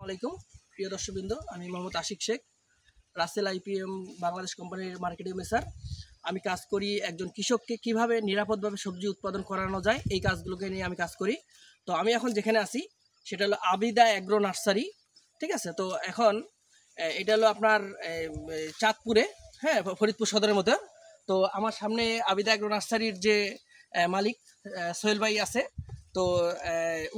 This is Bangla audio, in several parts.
আলাইকুম প্রিয় দর্শকবৃন্দ, আমি মোহাম্মদ আশিক শেখ, রাসেল আইপিএম বাংলাদেশ কোম্পানির মার্কেটিং অফিসার। আমি কাজ করি একজন কৃষককে কিভাবে নিরাপদভাবে সবজি উৎপাদন করানো যায় এই কাজগুলোকে নিয়ে আমি কাজ করি। তো আমি এখন যেখানে আছি সেটা হলো আবিদা অ্যাগ্রো নার্সারি, ঠিক আছে। তো এখন এটা হলো আপনার চাঁদপুরে, হ্যাঁ, ফরিদপুর সদরের মধ্যে। তো আমার সামনে আবিদা অ্যাগ্রো নার্সারির যে মালিক সোহেল ভাই আছে। তো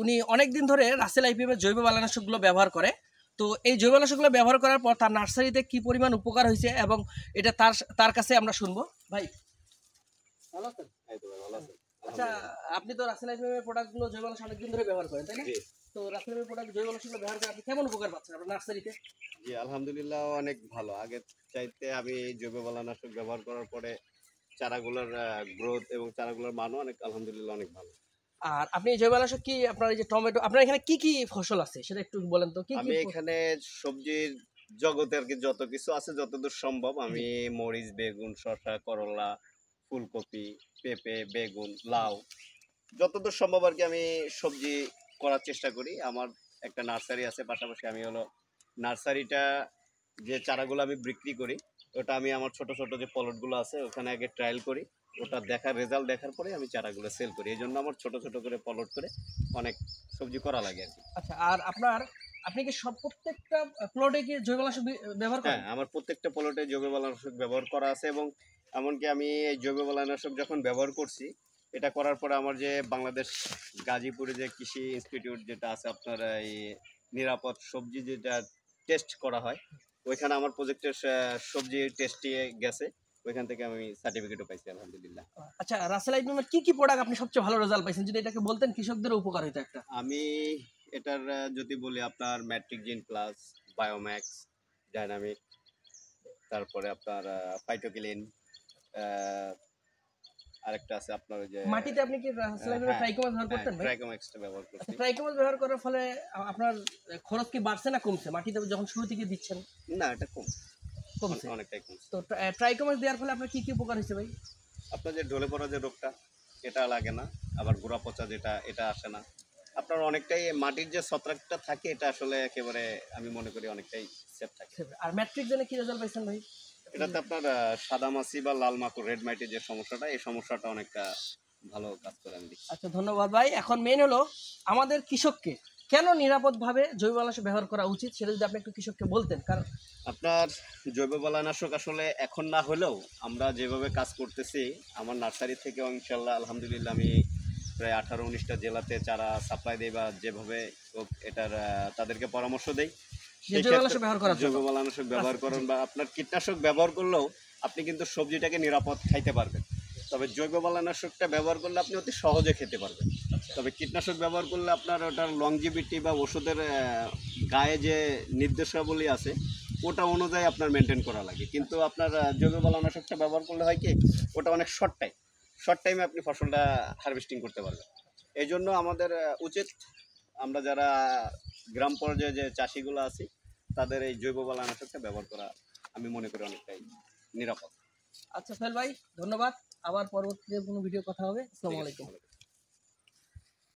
উনি অনেক দিন ধরে রাসেল আইপিএমের জৈব বালানাশকগুলো ব্যবহার করে। তো এই জৈব বালানাশকগুলো ব্যবহার করার পর তার নার্সারিতে কি পরিমাণ উপকার হয়েছে এবং এটা তার কাছে আমরা শুনবো। ভাই ভালো আছেন? আচ্ছা, আপনি তো রাসেল আইপিএমের প্রোডাক্টগুলো জৈব বালানাশক অনেকদিন ধরে ব্যবহার করেন, তাই না? তো রাসেল আইপিএমের প্রোডাক্ট জৈব বালানাশকগুলো ব্যবহার করে আপনি কেমন উপকার পাচ্ছেন আপনার নার্সারিতে? জি, আলহামদুলিল্লাহ অনেক ভালো। আগের চাইতে আমি জৈব বালানাশক ব্যবহার করার পরে চারাগুলোর গ্রোথ এবং চারাগুলোর মানও আলহামদুলিল্লাহ অনেক ভালো। আর আপনি জৈব বালানাশক কি আপনার এই যে টমেটো, আপনার এখানে কি কি ফসল আছে সেটা একটু বলেন তো। কি আমি এখানে সবজির জগতে আর কি যত কিছু আছে যতদূর সম্ভব আমি মরিচ, বেগুন, শসা, করলা, ফুলকপি, পেঁপে, বেগুন, লাউ যতদূর সম্ভব আর কি আমি সবজি করার চেষ্টা করি। আমার একটা নার্সারি আছে, পাশাপাশি আমি হলো নার্সারিটা যে চারাগুলো আমি বিক্রি করি ওটা আমি আমার ছোট ছোট যে প্লটগুলো আছে ওখানে আগে ট্রায়াল করি, ওটা দেখার রেজাল্ট দেখার পরে আমি চারাগুলো সেল করি। এই জন্য আমার ছোট ছোট করে প্লট করে অনেক সবজি করা লাগে আর কি। আচ্ছা, আর আপনি কি প্রত্যেকটা প্লটে কি জৈব বালানাশক ব্যবহার করেন? হ্যাঁ, আমার প্রত্যেকটা প্লটে জৈব বালানাশক ব্যবহার করা আছে এবং এমনকি আমি এই জৈব বালানাশক যখন ব্যবহার করছি এটা করার পরে আমার যে বাংলাদেশ গাজীপুরে যে কৃষি ইনস্টিটিউট যেটা আছে আপনার এই নিরাপদ সবজি যেটা টেস্ট করা হয় ওইখানে আমার প্রজেক্টের সবজি টেস্টে গেছে, ওইখান থেকে আমি সার্টিফিকেটও পাইছি আলহামদুলিল্লাহ। আচ্ছা, রাসেল আইপিএমের কি প্রোডাক্ট আপনি সবচেয়ে ভালো রেজাল্ট পাইছেন, যদি এটাকে বলতেন কৃষকদের উপকার হইতো একটা। আমি এটার যদি বলি আপনার ম্যাট্রিক জিন প্লাস, বায়োম্যাক্স, ডাইনামিক, তারপরে আপনার ফাইটোকিলিন, আরেকটা আছে আপনার ওই যে মাটিতে আপনি কি রাসেল আইপিএমের ট্রাইকোমাস ব্যবহার করতেন ভাই? ট্রাইকোম্যাক্সটা ব্যবহার করছি। আচ্ছা, ট্রাইকোমাস ব্যবহার করার ফলে আপনার খরচ কি বাড়ছে না কমছে মাটিতে যখন শুরু থেকে দিচ্ছেন? না, এটা কমছে। অনেকটাই কমছে। তো ট্রাইকোমাস দেওয়ার ফলে আপনার কি কি উপকার হয়েছে ভাই? আপনার যে ঢলে পড়া যে রোগটা এটা লাগে না, আবার গোড়া পচা যেটা এটা আসে না। আপনার অনেকটাই মাটির যে ছত্রাকটা থাকে এটা আসলে একেবারে আমি মনে করি অনেকটাই সেফ থাকে। আর ম্যাট্রিক জেনে কি রেজাল্ট পাইছেন ভাই? এটাতে আপনার সাদা মাছি বা লাল মাকড়, রেড মাইটের যে সমস্যাটা এই সমস্যাটা অনেকটা ভালো কাজ করে আমি দেখি। আচ্ছা, ধন্যবাদ ভাই। এখন মেন হলো আমাদের কৃষককে কেন নিরাপদভাবে জৈব বালানাশক ব্যবহার করা উচিত সেটা যদি আপনি একটু কৃষককে বলতেন। কারণ আপনার জৈব বালানাশক আসলে এখন না হলেও আমরা যেভাবে কাজ করতেছি আমার নার্সারি থেকে ইনশাল্লাহ আলহামদুলিল্লাহ আমি প্রায় 18-19টা জেলাতে চারা সাপ্লাই দেই বা যেভাবে এটার তাদেরকে পরামর্শ দেই জৈব বালানাশক ব্যবহার করুন বা আপনার কীটনাশক ব্যবহার করলেও আপনি কিন্তু সবজিটাকে নিরাপদ খাইতে পারবেন। তবে জৈব বালানাশকটা ব্যবহার করলে আপনি অতি সহজে খেতে পারবেন। তবে কীটনাশক ব্যবহার করলে আপনার ওটার লংজিভিটি বা ওষুধের গায়ে যে নির্দেশাবলী আছে ওটা অনুযায়ী আপনার মেনটেন করা লাগে। কিন্তু আপনার জৈব বালানাশকটা ব্যবহার করলে হয় কি ওটা অনেক শর্ট টাইমে আপনি ফসলটা হারভেস্টিং করতে পারবেন। এই জন্য আমাদের উচিত আমরা যারা গ্রাম পর্যায়ে যে চাষিগুলো আছি তাদের এই জৈব বালানাশকটা ব্যবহার করা আমি মনে করি অনেকটাই নিরাপদ। আচ্ছা সোহেল ভাই, ধন্যবাদ। আবার পরবর্তীতে কোনো ভিডিও কথা হবে। আসসালামু আলাইকুম।